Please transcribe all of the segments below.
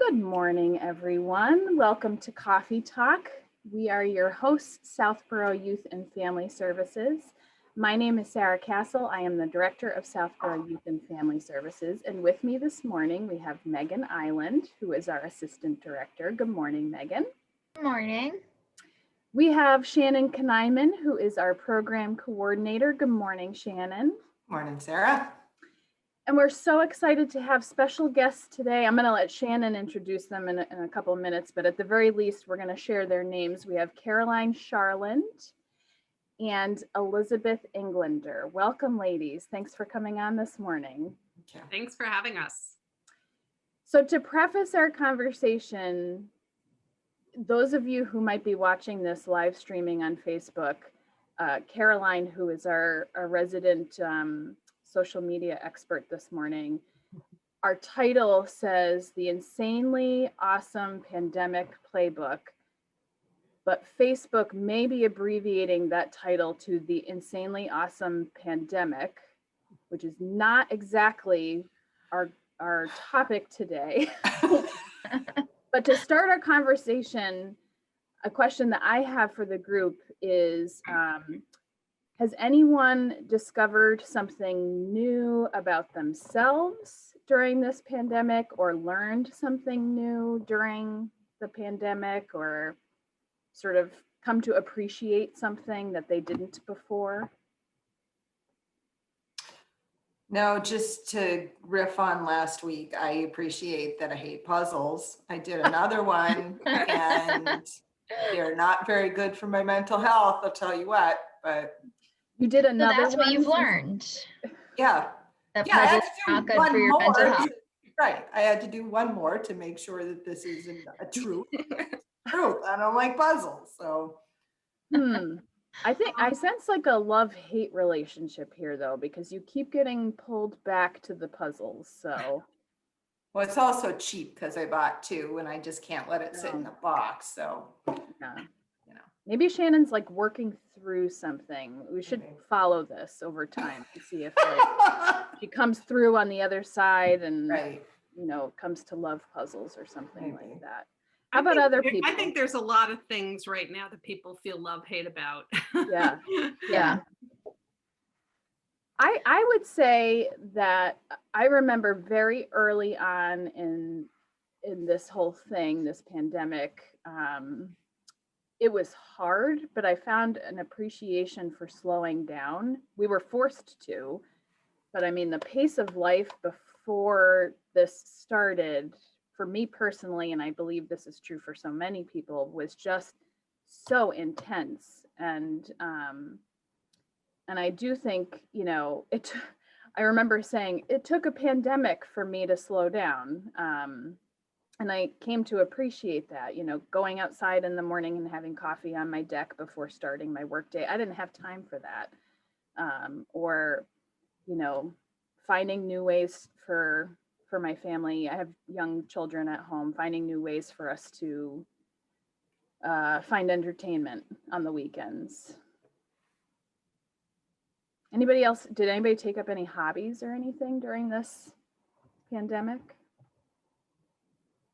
Good morning, everyone. Welcome to Coffee Talk. We are your hosts, Southborough Youth and Family Services. My name is Sarah Castle. I am the Director of Southborough Youth and Family Services. And with me this morning, we have Megan Island, who is our Assistant Director. Good morning, Megan. Good morning. We have Shannon Knyman, who is our Program Coordinator. Good morning, Shannon. Morning, Sarah. And we're so excited to have special guests today. I'm going to let Shannon introduce them in a couple of minutes, but at the very least, we're going to share their names. We have Caroline Charland and Elizabeth Englander. Welcome, ladies. Thanks for coming on this morning. Thanks for having us. So to preface our conversation, those of you who might be watching this live streaming on Facebook, Caroline, who is our resident social media expert this morning, our title says the Insanely Awesome Pandemic Playbook, but Facebook may be abbreviating that title to the Insanely Awesome Pandemic, which is not exactly our topic today. But to start our conversation, a question that I have for the group is, has anyone discovered something new about themselves during this pandemic, or learned something new during the pandemic, or sort of come to appreciate something that they didn't before? No, just to riff on last week, I appreciate that I hate puzzles. I did another one and they're not very good for my mental health, I'll tell you what, but. You did another one? So that's what you've learned. Yeah. That Yeah, I had puzzles to are do not good one for your mental more. health. Right, I had to do one more to make sure that this isn't a truth. I don't like puzzles, so. I think I sense like a love-hate relationship here, though, because you keep getting pulled back to the puzzles. So, Well, it's also cheap because I bought two and I just can't let it sit in the box. So, yeah, maybe Shannon's like working through something. We should follow this over time to see if like she comes through on the other side and right. Comes to love puzzles or something like that. How about other people? I think there's a lot of things right now that people feel love-hate about. Yeah. I would say that I remember very early on in this whole thing, this pandemic, it was hard, but I found an appreciation for slowing down. We were forced to, but I mean, the pace of life before this started, for me personally, and I believe this is true for so many people, was just so intense. And I do think, I remember saying it took a pandemic for me to slow down. And I came to appreciate that, going outside in the morning and having coffee on my deck before starting my workday. I didn't have time for that. Or, finding new ways for my family. I have young children at home, finding new ways for us to find entertainment on the weekends. Anybody else, did anybody take up any hobbies or anything during this pandemic?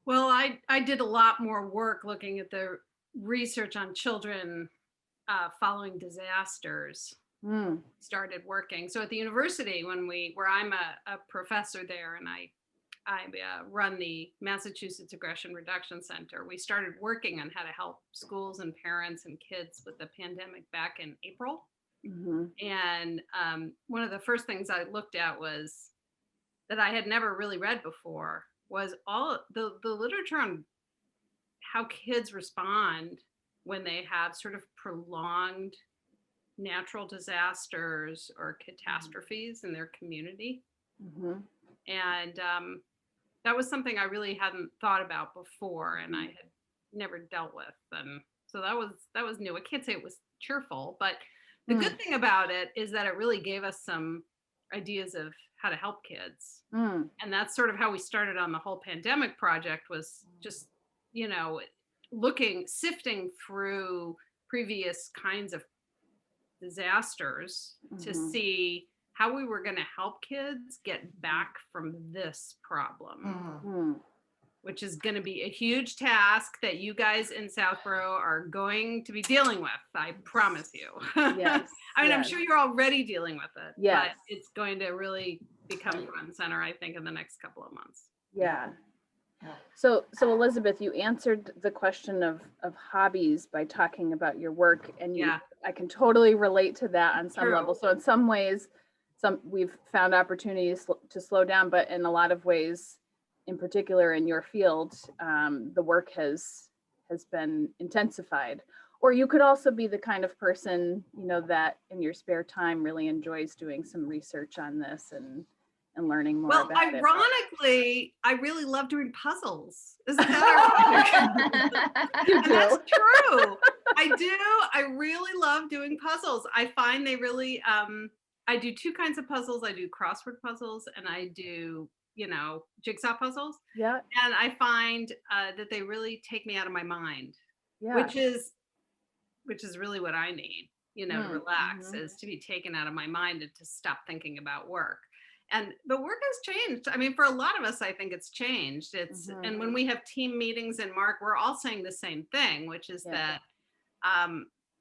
Well, I did a lot more work looking at the research on children following disasters. Started working. So at the university, where I'm a professor there, and I run the Massachusetts Aggression Reduction Center, we started working on how to help schools and parents and kids with the pandemic back in April. And one of the first things I looked at was that I had never really read before was all the literature on how kids respond when they have sort of prolonged natural disasters or catastrophes in their community. And that was something I really hadn't thought about before, and I had never dealt with. And so that was new. I can't say it was cheerful, but the good thing about it is that it really gave us some ideas of how to help kids. And that's sort of how we started on the whole pandemic project, was just, sifting through previous kinds of disasters to see how we were going to help kids get back from this problem, which is going to be a huge task that you guys in Southborough are going to be dealing with. I promise you. Yes. I mean, I'm yes. sure you're already dealing with it, Yes. but it's going to really become front and center, I think, in the next couple of months. Yeah. Yeah. So Elizabeth, you answered the question of hobbies by talking about your work, and Yeah. I can totally relate to that on some True. level. So in some ways, we've found opportunities to slow down, but in a lot of ways, in particular in your field, the work has been intensified. Or you could also be the kind of person, that in your spare time really enjoys doing some research on this and learning more Well, about it. ironically, I really love doing puzzles. Isn't that ironic? You And do. that's true. I do. I really love doing puzzles. I find they really, I do two kinds of puzzles. I do crossword puzzles and I do, jigsaw puzzles. Yeah. And I find that they really take me out of my mind, Yeah. which is really what I need, to Mm, relax, mhm. is to be taken out of my mind and to stop thinking about work. And the work has changed. I mean, for a lot of us, I think it's changed. And when we have team meetings, and Mark, we're all saying the same thing, which is Yeah. that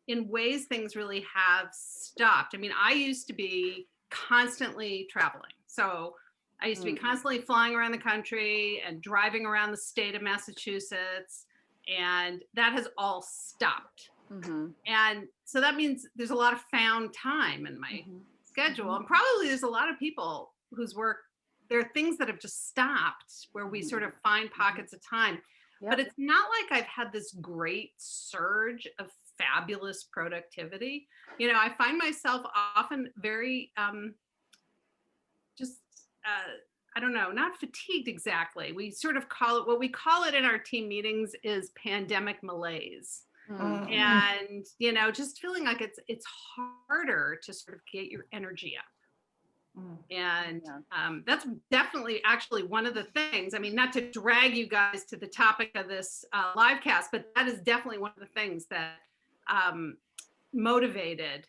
in ways things really have stopped. I mean, I used to be constantly traveling. So I used to be constantly flying around the country and driving around the state of Massachusetts, and that has all stopped. Mm-hmm. And so that means there's a lot of found time in my schedule. And probably there's a lot of people whose work, there are things that have just stopped where we sort of find pockets of time. Yep. But it's not like I've had this great surge of fabulous productivity. I find myself often very just I don't know, not fatigued exactly. We sort of call it, what we call it in our team meetings is pandemic malaise. Mm. And just feeling like it's harder to sort of get your energy up. And that's definitely actually one of the things. I mean, not to drag you guys to the topic of this live cast, but that is definitely one of the things that motivated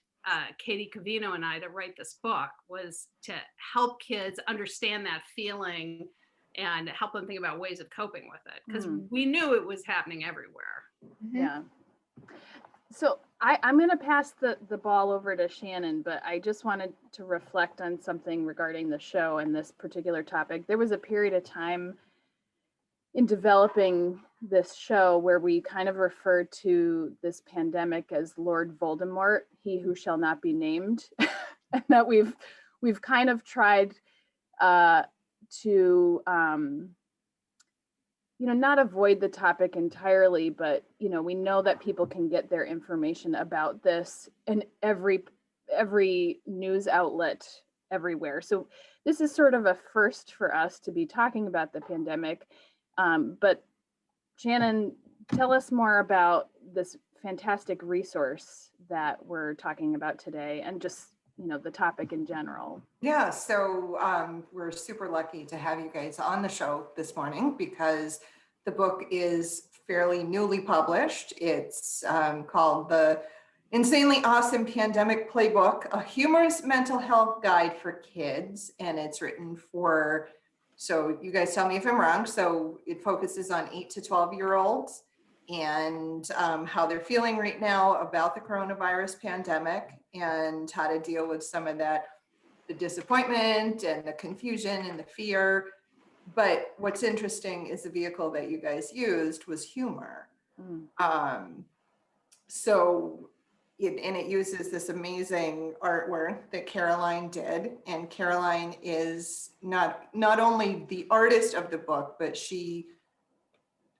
Katie Covino and I to write this book, was to help kids understand that feeling and help them think about ways of coping with it, because we knew it was happening everywhere. Yeah. So I'm going to pass the ball over to Shannon, but I just wanted to reflect on something regarding the show and this particular topic. There was a period of time in developing this show where we kind of referred to this pandemic as Lord Voldemort, he who shall not be named, and that we've kind of tried to not avoid the topic entirely, but we know that people can get their information about this in every news outlet everywhere. So this is sort of a first for us to be talking about the pandemic. But Shannon, tell us more about this fantastic resource that we're talking about today, and just the topic in general. Yeah, so we're super lucky to have you guys on the show this morning because the book is fairly newly published. It's called The Insanely Awesome Pandemic Playbook, a humorous mental health guide for kids. And it's written for, so you guys tell me if I'm wrong, so it focuses on 8 to 12-year-olds and how they're feeling right now about the coronavirus pandemic and how to deal with some of that, the disappointment and the confusion and the fear. But what's interesting is the vehicle that you guys used was humor. So it uses this amazing artwork that Caroline did. And Caroline is not only the artist of the book, but she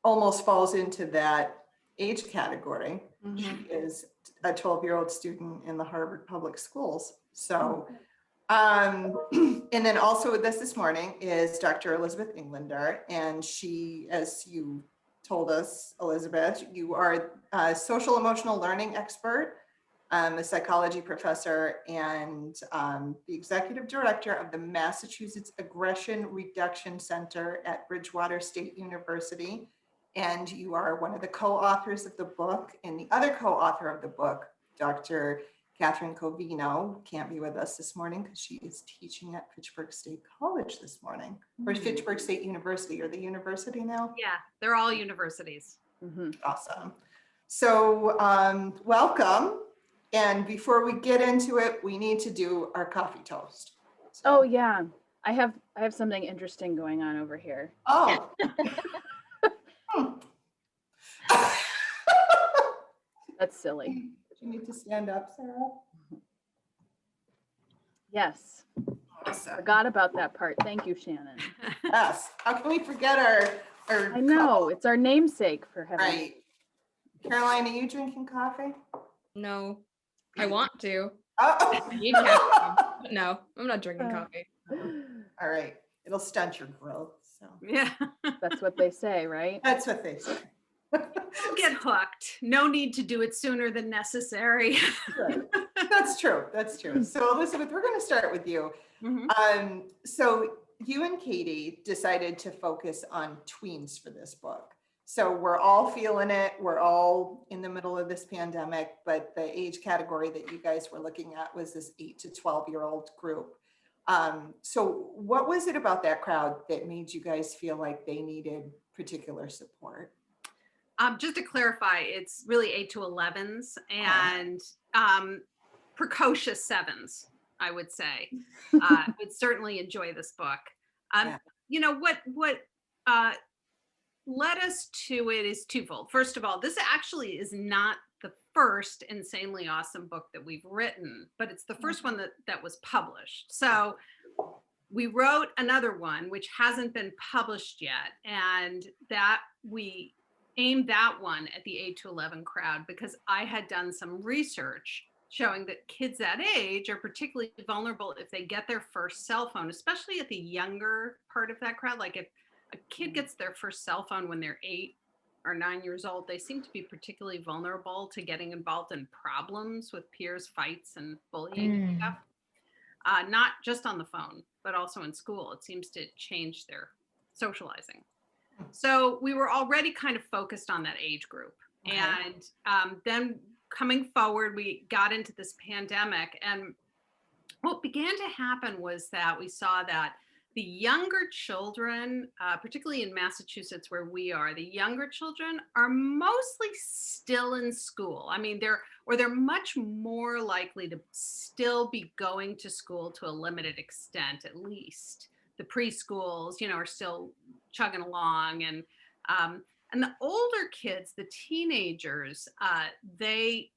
almost falls into that age category. She is a 12-year-old student in the Harvard Public Schools. So, and then also with us this morning is Dr. Elizabeth Englander, and she, as you told us, Elizabeth, you are a social emotional learning expert, a psychology professor, and the executive director of the Massachusetts Aggression Reduction Center at Bridgewater State University. And you are one of the co-authors of the book, and the other co-author of the book, Dr. Catherine Covino can't be with us this morning because she is teaching at Fitchburg State College this morning, or Fitchburg State University, or the university now. Yeah, they're all universities. Awesome. So welcome. And before we get into it, we need to do our coffee toast. Oh yeah, I have something interesting going on over here. Oh. That's silly. You need to stand up, Sarah. Yes, Awesome. forgot about that part. Thank you, Shannon. Yes. How can we forget our I know, it's our namesake, for heaven's sake. Right. Caroline, are you drinking coffee? No, I want to. Oh. Need caffeine, but no, I'm not drinking coffee. All right. It'll stunt your growth. So Yeah. That's what they say, right? that's what they say. Don't get hooked. No need to do it sooner than necessary. Right. That's true. That's true. So Elizabeth, we're going to start with you. Mhm. So you and Katie decided to focus on tweens for this book. So we're all feeling it. We're all in the middle of this pandemic, but the age category that you guys were looking at was this 8 to 12-year-old group. So what was it about that crowd that made you guys feel like they needed particular support? Just to clarify, it's really 8 to 11s and precocious 7s, I would say. Would certainly enjoy this book. Yeah. You know, what led us to it is twofold. First of all, this actually is not the first insanely awesome book that we've written, but it's the first one that was published. So we wrote another one, which hasn't been published yet, and that we aimed that one at the 8 to 11 crowd because I had done some research showing that kids that age are particularly vulnerable if they get their first cell phone, especially at the younger part of that crowd. Like if a kid gets their first cell phone when they're 8 or 9 years old, they seem to be particularly vulnerable to getting involved in problems with peers, fights, and bullying and stuff. Not just on the phone, but also in school. It seems to change their socializing. So we were already kind of focused on that age group. Okay. And then coming forward, we got into this pandemic. And what began to happen was that we saw that the younger children, particularly in Massachusetts where we are, the younger children are mostly still in school. I mean, they're much more likely to still be going to school to a limited extent, at least. The preschools, you know, are still chugging along, and the older kids, the teenagers, they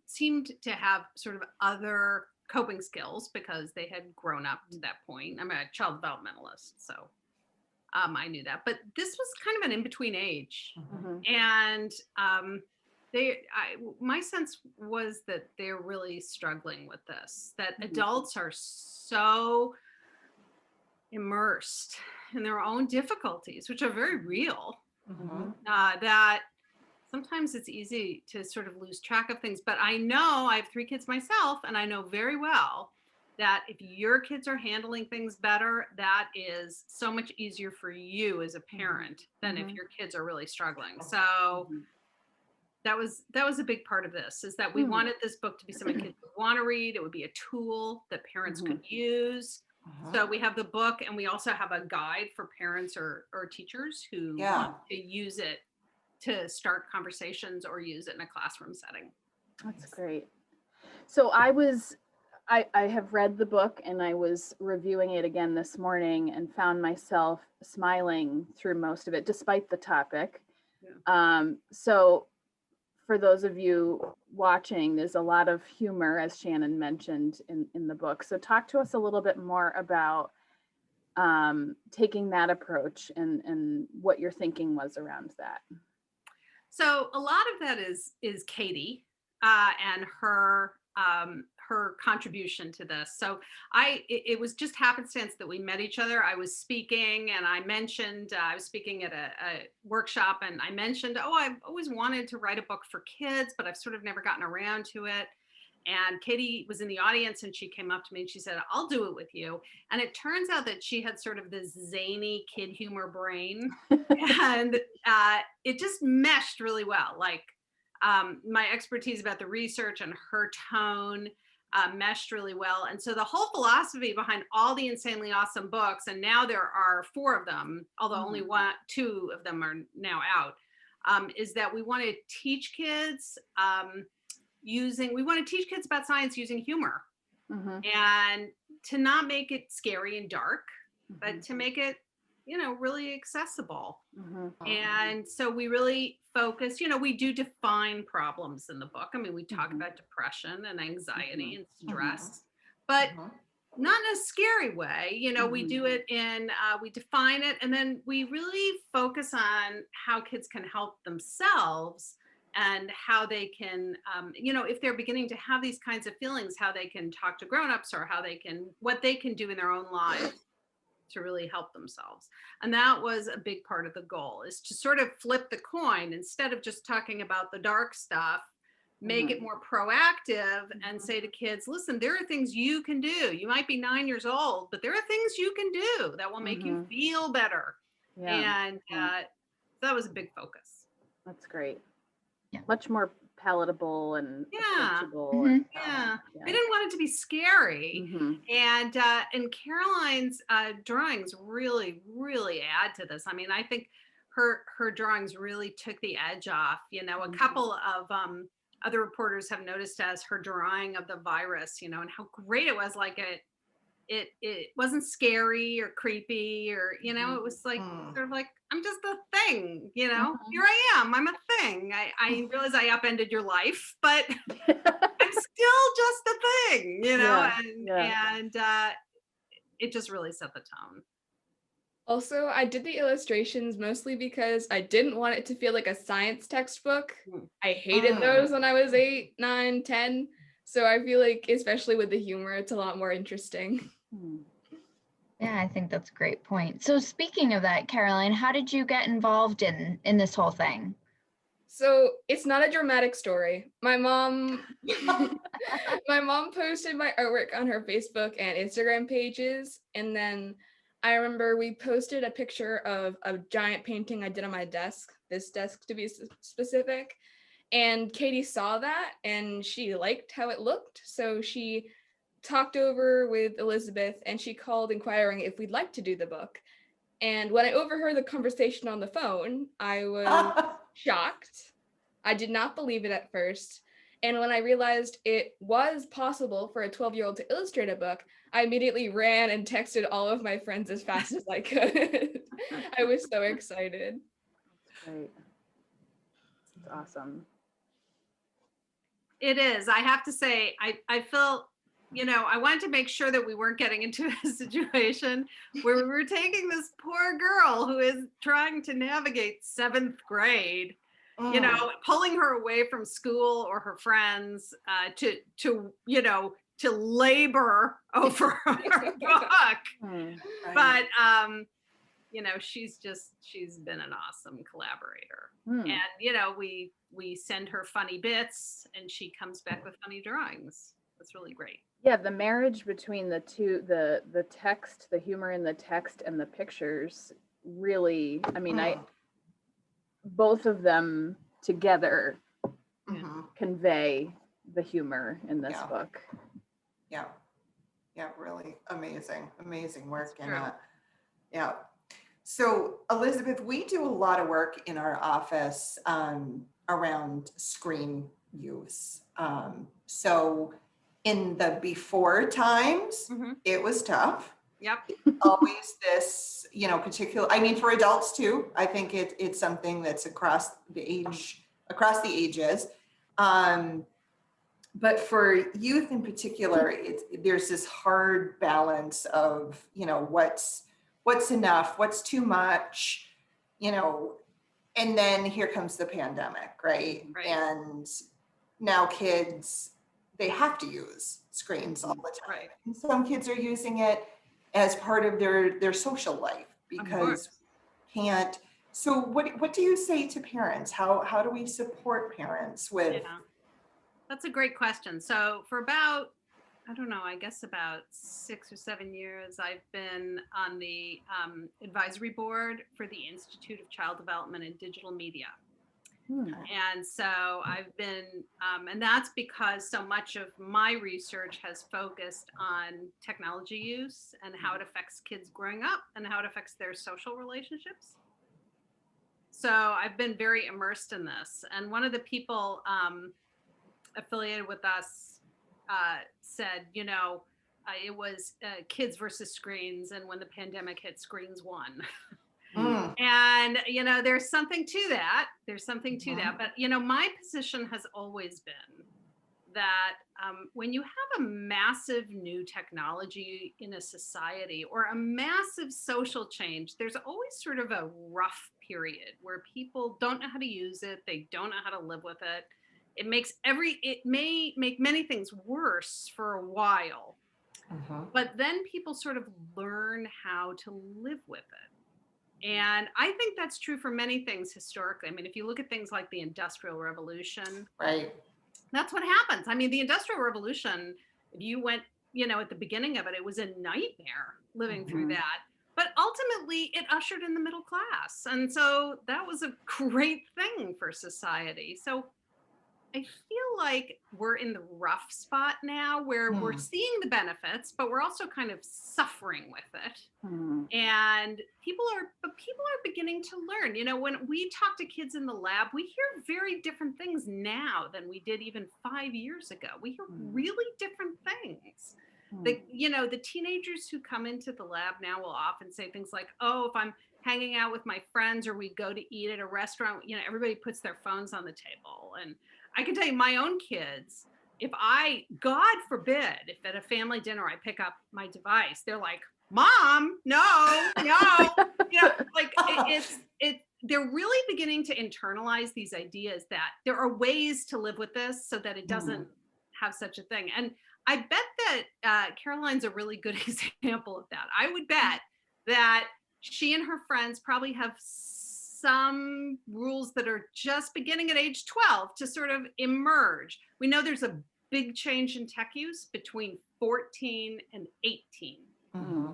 seemed to have sort of other coping skills because they had grown up to that point. I'm a child developmentalist, so I knew that. But this was kind of an in-between age, and my sense was that they're really struggling with this. That adults are so immersed in their own difficulties, which are very real, that sometimes it's easy to sort of lose track of things. But I know I have 3 kids myself, and I know very well that if your kids are handling things better, that is so much easier for you as a parent than if your kids are really struggling. So that was a big part of this, is that we wanted this book to be something kids would want to read. It would be a tool that parents could use. So we have the book, and we also have a guide for parents or teachers who want to use it to start conversations or use it in a classroom setting. That's great. So I have read the book, and I was reviewing it again this morning and found myself smiling through most of it, despite the topic. So for those of you watching, there's a lot of humor, as Shannon mentioned, in the book. So talk to us a little bit more about taking that approach and what your thinking was around that. So a lot of that is Katie and her contribution to this. So it was just happenstance that we met each other. I was speaking, and I mentioned I was speaking at a workshop, and I mentioned, I've always wanted to write a book for kids, but I've sort of never gotten around to it. And Katie was in the audience, and she came up to me and she said, "I'll do it with you." And it turns out that she had sort of this zany kid humor brain, and it just meshed really well. Like my expertise about the research and her tone meshed really well. And so the whole philosophy behind all the insanely awesome books, and now there are 4 of them, although only 2 of them are now out, is that we want to teach kids about science using humor, and to not make it scary and dark, but to make it, really accessible. And so we really focus, we do define problems in the book. I mean, we talk about depression and anxiety and stress, but not in a scary way. We do it we define it, and then we really focus on how kids can help themselves and how they can, if they're beginning to have these kinds of feelings, how they can talk to grownups, or what they can do in their own lives to really help themselves. And that was a big part of the goal, is to sort of flip the coin. Instead of just talking about the dark stuff, make it more proactive and say to kids, listen, there are things you can do. You might be 9 years old, but there are things you can do that will make you feel better. And that was a big focus. That's great. Yeah. Much more palatable and approachable. I didn't want it to be scary. And Caroline's drawings really, really add to this. I mean, I think her drawings really took the edge off. A couple of other reporters have noticed as her drawing of the virus, and how great it was. Like it wasn't scary or creepy, or it was like sort of like, I'm just a thing, here I am, I'm a thing. I realize I upended your life, but I'm still just a thing, and it just really set the tone. Also, I did the illustrations mostly because I didn't want it to feel like a science textbook. I hated those when I was 8, 9, 10. So I feel like, especially with the humor, it's a lot more interesting. Yeah, I think that's a great point. So speaking of that, Caroline, how did you get involved in this whole thing? So it's not a dramatic story. My mom posted my artwork on her Facebook and Instagram pages. And then I remember we posted a picture of a giant painting I did on my desk, this desk to be specific. And Katie saw that and she liked how it looked. So she talked over with Elizabeth and she called inquiring if we'd like to do the book. And when I overheard the conversation on the phone, I was shocked. I did not believe it at first. And when I realized it was possible for a 12-year-old to illustrate a book, I immediately ran and texted all of my friends as fast as I could. I was so excited. That's great. It's awesome. It is. I have to say, I feel, I wanted to make sure that we weren't getting into a situation where we were taking this poor girl who is trying to navigate 7th grade, pulling her away from school or her friends to labor over her book. But, she's been an awesome collaborator. And, we send her funny bits and she comes back with funny drawings. That's really great. Yeah, the marriage between the two, the text, the humor in the text and the pictures really, I mean, both of them together convey the humor in this book. Yeah, really amazing work in it. Yeah. So Elizabeth, we do a lot of work in our office around screen use. So in the before times, it was tough. Yep. Always this, particular, I mean, for adults too, I think it's something that's across the ages. But for youth in particular, there's this hard balance of, what's enough, what's too much, and then here comes the pandemic, right? And now kids, they have to use screens all the time. And some kids are using it as part of their social life because can't. So what do you say to parents? How do we support parents with? Yeah. That's a great question. So for about, I don't know, I guess about 6 or 7 years, I've been on the advisory board for the Institute of Child Development and Digital Media. And so I've been, and that's because so much of my research has focused on technology use and how it affects kids growing up and how it affects their social relationships. So I've been very immersed in this. And one of the people affiliated with us said, it was kids versus screens. And when the pandemic hit, screens won. And, there's something to that. There's something to that. But, my position has always been that when you have a massive new technology in a society or a massive social change, there's always sort of a rough period where people don't know how to use it. They don't know how to live with it. It may make many things worse for a while, but then people sort of learn how to live with it. And I think that's true for many things historically. I mean, if you look at things like the Industrial Revolution, Right. that's what happens. I mean, the Industrial Revolution, if you went, at the beginning of it, it was a nightmare living through that. But ultimately, it ushered in the middle class. And so that was a great thing for society. So I feel like we're in the rough spot now where we're seeing the benefits, but we're also kind of suffering with it. And people are beginning to learn. When we talk to kids in the lab, we hear very different things now than we did even 5 years ago. We hear really different things. The teenagers who come into the lab now will often say things like, oh, if I'm hanging out with my friends or we go to eat at a restaurant, everybody puts their phones on the table. And I can tell you my own kids, if God forbid, if at a family dinner I pick up my device, they're like, Mom, no. They're really beginning to internalize these ideas that there are ways to live with this so that it doesn't have such a thing. And I bet that Caroline's a really good example of that. I would bet that she and her friends probably have some rules that are just beginning at age 12 to sort of emerge. We know there's a big change in tech use between 14 and 18.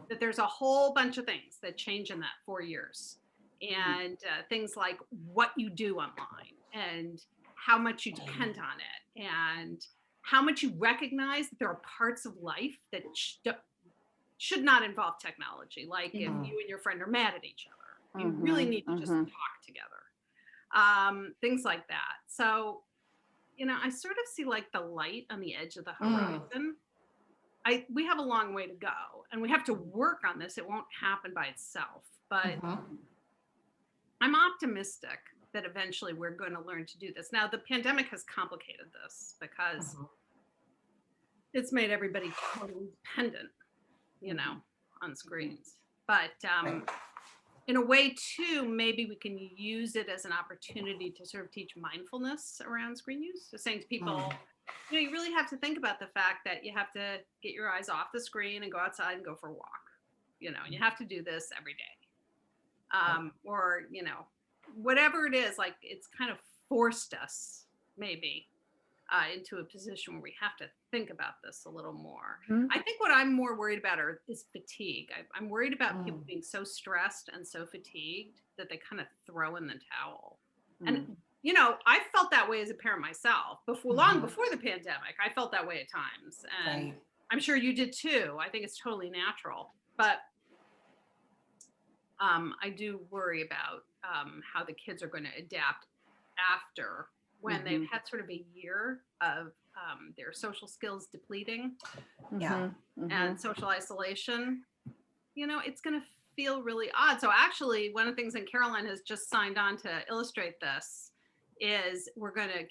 That there's a whole bunch of things that change in that 4 years. And things like what you do online and how much you depend on it and how much you recognize that there are parts of life that should not involve technology. Like if you and your friend are mad at each other, you really need to just talk together. Things like that. So, I sort of see like the light on the edge of the horizon. We have a long way to go and we have to work on this. It won't happen by itself, but I'm optimistic that eventually we're going to learn to do this. Now, the pandemic has complicated this because it's made everybody totally dependent, on screens. But in a way too, maybe we can use it as an opportunity to sort of teach mindfulness around screen use. So saying to people, you really have to think about the fact that you have to get your eyes off the screen and go outside and go for a walk, and you have to do this every day. Or, whatever it is, like it's kind of forced us maybe into a position where we have to think about this a little more. I think what I'm more worried about is fatigue. I'm worried about people being so stressed and so fatigued that they kind of throw in the towel. And I felt that way as a parent myself long before the pandemic. I felt that way at times. And I'm sure you did too. I think it's totally natural. But I do worry about how the kids are going to adapt after when they've had sort of a year of their social skills depleting and social isolation. It's going to feel really odd. So actually, one of the things that Caroline has just signed on to illustrate this is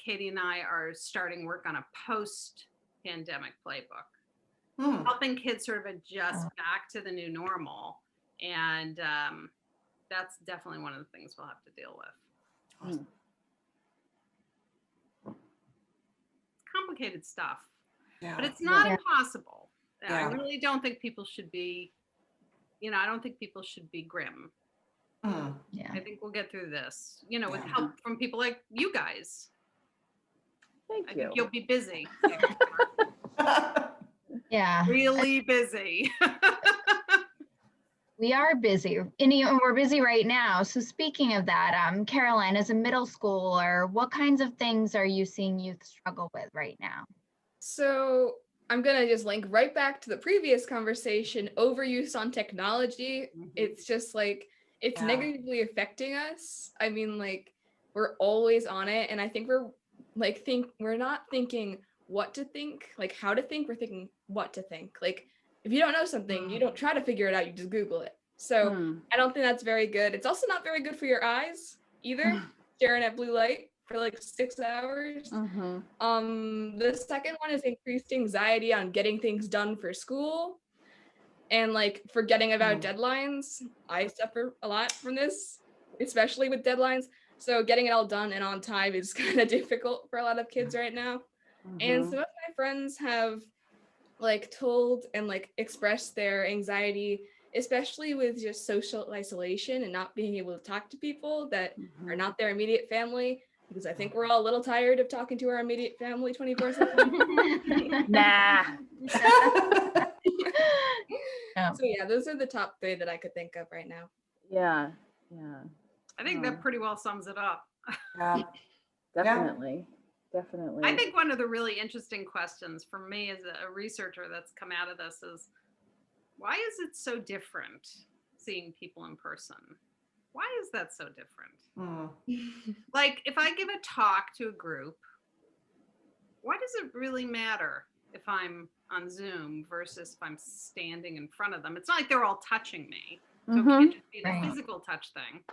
Katie and I are starting work on a post-pandemic playbook, helping kids sort of adjust back to the new normal. And that's definitely one of the things we'll have to deal with. It's complicated stuff, but it's not impossible. I really don't think people should be, I don't think people should be grim. I think we'll get through this, with help from people like you guys. Thank I you. think you'll be busy. Yeah. Really busy. We are busy, and we're busy right now. So speaking of that, Caroline, as a middle schooler, what kinds of things are you seeing youth struggle with right now? So I'm gonna just link right back to the previous conversation, overuse on technology. It's just like, it's Yeah. negatively affecting us. I mean, like, we're always on it. And I think we're not thinking what to think, like how to think, we're thinking what to think. Like, if you don't know something, you don't try to figure it out, you just Google it. So I don't think that's very good. It's also not very good for your eyes either, staring at blue light for like 6 hours. The second one is increased anxiety on getting things done for school and like forgetting about deadlines. I suffer a lot from this, especially with deadlines. So getting it all done and on time is kind of difficult for a lot of kids right now. And some of my friends have like told and like expressed their anxiety, especially with just social isolation and not being able to talk to people that are not their immediate family, because I think we're all a little tired of talking to our immediate family 24/7. Nah. So yeah, those are the top 3 that I could think of right now. Yeah. I think that pretty well sums it up. Yeah. Definitely. Definitely. I think one of the really interesting questions for me as a researcher that's come out of this is, why is it so different seeing people in person? Why is that so different? Like, if I give a talk to a group, why does it really matter if I'm on Zoom versus if I'm standing in front of them? It's not like they're all touching me. So it can't just be the physical touch thing.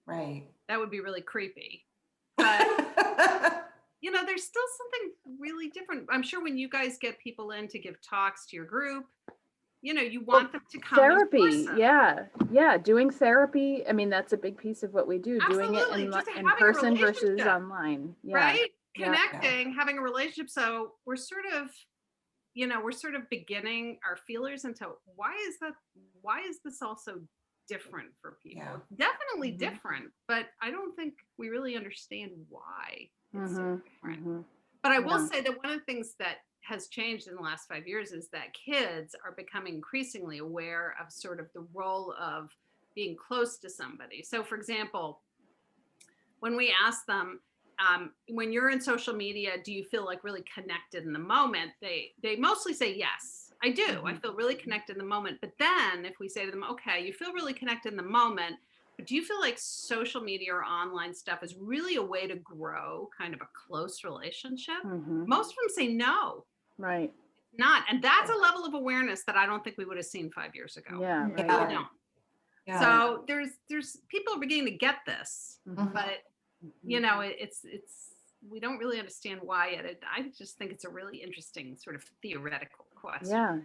Right. That would be really creepy. But you know, there's still something really different. I'm sure when you guys get people in to give talks to your group, you know, you want them to come. Therapy, yeah, doing therapy. I mean, that's a big piece of what we do. Absolutely. Doing it in having person versus online. Yeah. Right? Connecting, having a relationship. So we're sort of, you know, we're sort of beginning our feelers into why is this also different for people? It's definitely different, but I don't think we really understand why it's so different. But I will say that one of the things that has changed in the last 5 years is that kids are becoming increasingly aware of sort of the role of being close to somebody. So for example, when we ask them, when you're in social media, do you feel like really connected in the moment? They mostly say yes, I do. I feel really connected in the moment. But then if we say to them, okay, you feel really connected in the moment, but do you feel like social media or online stuff is really a way to grow kind of a close relationship? Most of them say no. Right. Not. And that's a level of awareness that I don't think we would have seen 5 years ago. Yeah. Right. People don't. So there's people are beginning to get this, but you know, it's we don't really understand why yet. I just think it's a really interesting sort of theoretical question. Yeah.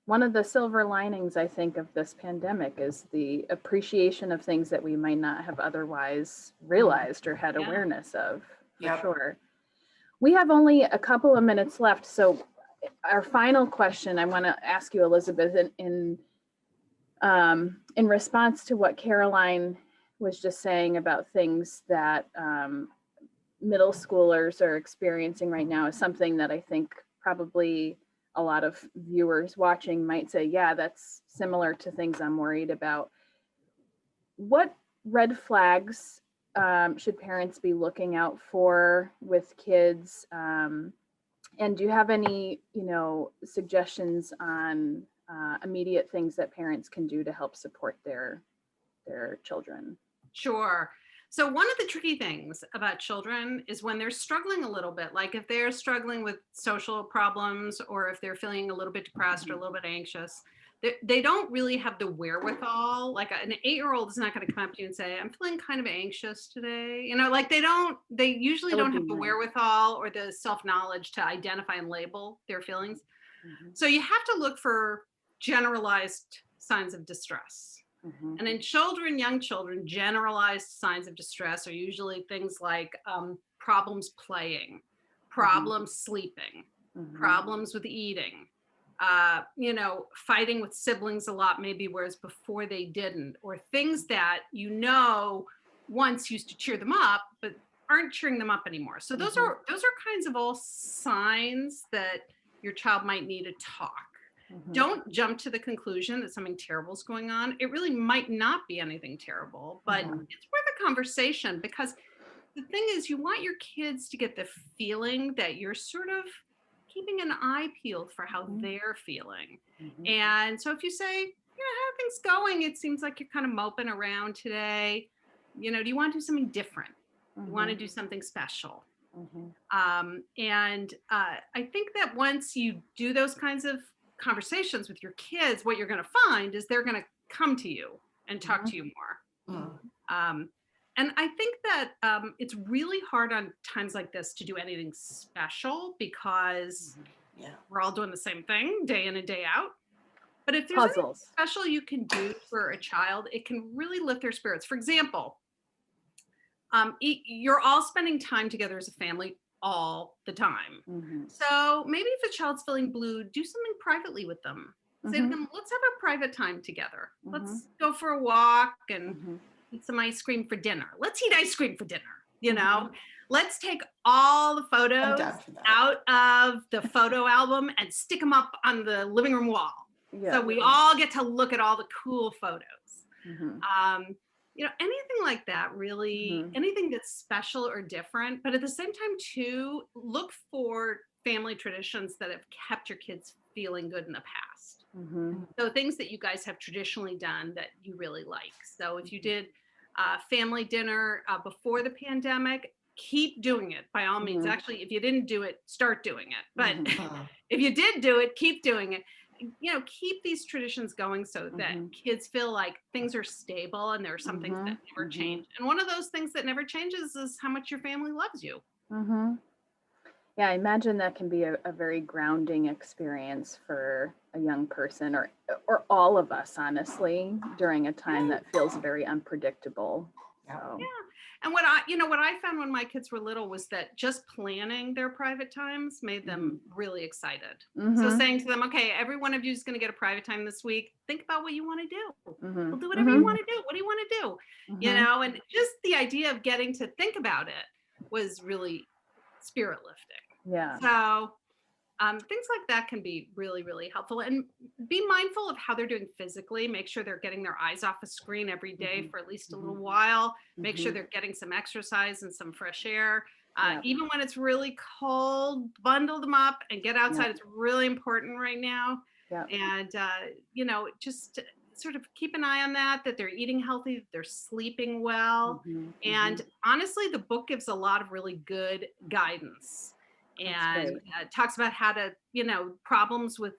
One of the silver linings, I think, of this pandemic is the appreciation of things that we might not have otherwise realized or had awareness of, for sure. We have only a couple of minutes left. So our final question I want to ask you, Elizabeth, in response to what Caroline was just saying about things that middle schoolers are experiencing right now, is something that I think probably a lot of viewers watching might say, yeah, that's similar to things I'm worried about. What red flags should parents be looking out for with kids? And do you have any, suggestions on immediate things that parents can do to help support their children? Sure. So one of the tricky things about children is when they're struggling a little bit, like if they're struggling with social problems or if they're feeling a little bit depressed or a little bit anxious, they don't really have the wherewithal. Like an 8-year-old is not going to come up to you and say, I'm feeling kind of anxious today. Like they usually don't have the wherewithal or the self-knowledge to identify and label their feelings. So you have to look for generalized signs of distress. And in young children, generalized signs of distress are usually things like problems playing, problems sleeping, problems with eating, fighting with siblings a lot, maybe whereas before they didn't, or things that once used to cheer them up, but aren't cheering them up anymore. So those are kinds of all signs that your child might need to talk. Don't jump to the conclusion that something terrible is going on. It really might not be anything terrible, but it's worth a conversation, because the thing is, you want your kids to get the feeling that you're sort of keeping an eye peeled for how they're feeling. And so if you say, how are things going? It seems like you're kind of moping around today. Do you want to do something different? You want to do something special? And I think that once you do those kinds of conversations with your kids, what you're going to find is they're going to come to you and talk to you more. And I think that it's really hard on times like this to do anything special, because we're all doing the same thing day in and day out. But if there's anything special you can do for a child, it can really lift their spirits. For example, you're all spending time together as a family all the time. So maybe if a child's feeling blue, do something privately with them. Say to them, let's have a private time together. Let's go for a walk and eat some ice cream for dinner. Let's eat ice cream for dinner, Let's take all the photos out of the photo album and stick them up on the living room wall. So we all get to look at all the cool photos. Anything like that, really, anything that's special or different, but at the same time too, look for family traditions that have kept your kids feeling good in the past. So things that you guys have traditionally done that you really like. So if you did family dinner before the pandemic, keep doing it by all means. Actually, if you didn't do it, start doing it. But if you did do it, keep doing it. Keep these traditions going so that kids feel like things are stable and there are some things that never change. And one of those things that never changes is how much your family loves you. Yeah, I imagine that can be a very grounding experience for a young person, or all of us, honestly, during a time that feels very unpredictable. So. And what I found when my kids were little was that just planning their private times made them really excited. So saying to them, okay, every one of you is going to get a private time this week. Think about what you want to do. We'll do whatever you want to do. What do you want to do? And just the idea of getting to think about it was really spirit lifting. Yeah. So things like that can be really, really helpful. And be mindful of how they're doing physically. Make sure they're getting their eyes off a screen every day for at least a little while. Make sure they're getting some exercise and some fresh air. Even when it's really cold, bundle them up and get outside. It's really important right now. And, just sort of keep an eye on that they're eating healthy, that they're sleeping well. And honestly, the book gives a lot of really good guidance. And talks about how to, problems with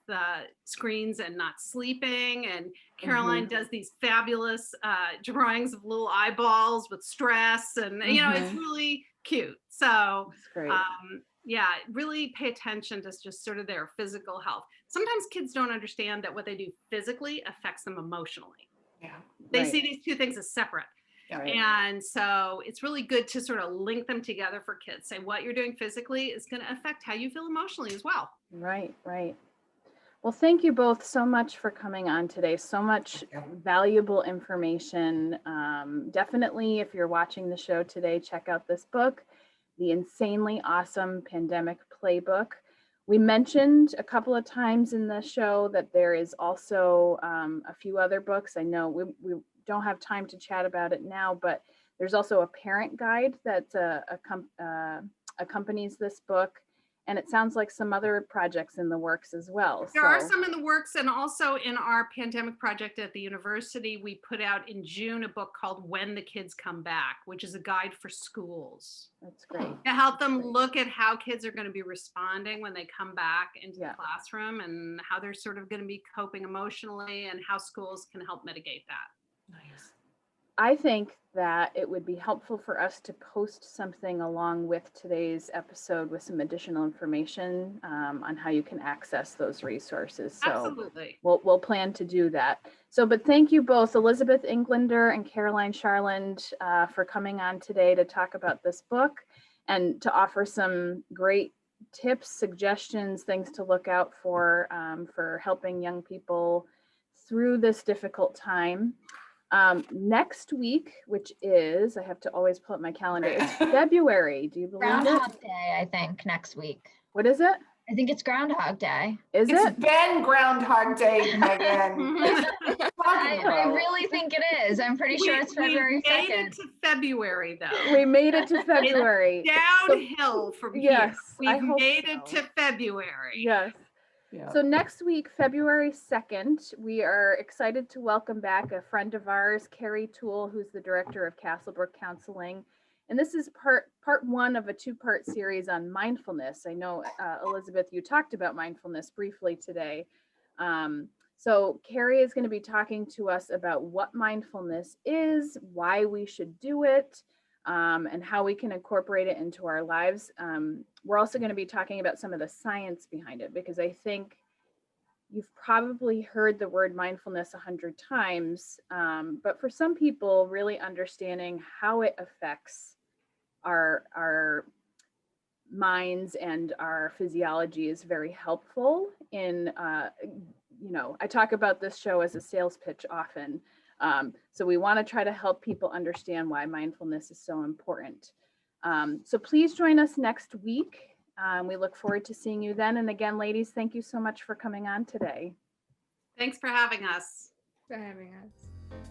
screens and not sleeping. And Caroline does these fabulous drawings of little eyeballs with stress. And, it's really cute. So, really pay attention to just sort of their physical health. Sometimes kids don't understand that what they do physically affects them emotionally. They see these two things as separate. And so it's really good to sort of link them together for kids. Say what you're doing physically is going to affect how you feel emotionally as well. Right. Well, thank you both so much for coming on today. So much valuable information. Definitely, if you're watching the show today, check out this book, The Insanely Awesome Pandemic Playbook. We mentioned a couple of times in the show that there is also a few other books. I know we don't have time to chat about it now, but there's also a parent guide that accompanies this book. And it sounds like some other projects in the works as well. There are some in the works, and also in our pandemic project at the university, we put out in June a book called When the Kids Come Back, which is a guide for schools. That's great. To help them look at how kids are going to be responding when they come back into the classroom, and how they're sort of going to be coping emotionally, and how schools can help mitigate that. Nice. I think that it would be helpful for us to post something along with today's episode with some additional information on how you can access those resources. So absolutely. We'll plan to do that. So, but thank you both, Elizabeth Englander and Caroline Charland, for coming on today to talk about this book and to offer some great tips, suggestions, things to look out for helping young people through this difficult time. Next week, which is, I have to always pull up my calendar, it's February. Do you believe it? Groundhog Day, I think, next week. What is it? I think it's Groundhog Day. Is It's it? been Groundhog Day, Megan. I really think it is. I'm pretty sure it's February We made 2nd. it to February though. We made it to February. Downhill from Yes, here. I We've hope made it so. to February. Yes. Yeah. So next week, February 2nd, we are excited to welcome back a friend of ours, Carrie Toole, who's the director of Castlebrook Counseling. And this is part one of a two-part series on mindfulness. I know, Elizabeth, you talked about mindfulness briefly today. So Carrie is going to be talking to us about what mindfulness is, why we should do it, and how we can incorporate it into our lives. We're also going to be talking about some of the science behind it, because I think you've probably heard the word mindfulness 100 times, but for some people, really understanding how it affects our minds and our physiology is very helpful in, I talk about this show as a sales pitch often. So we want to try to help people understand why mindfulness is so important. So please join us next week. We look forward to seeing you then. And again, ladies, thank you so much for coming on today. Thanks for having us. For having us.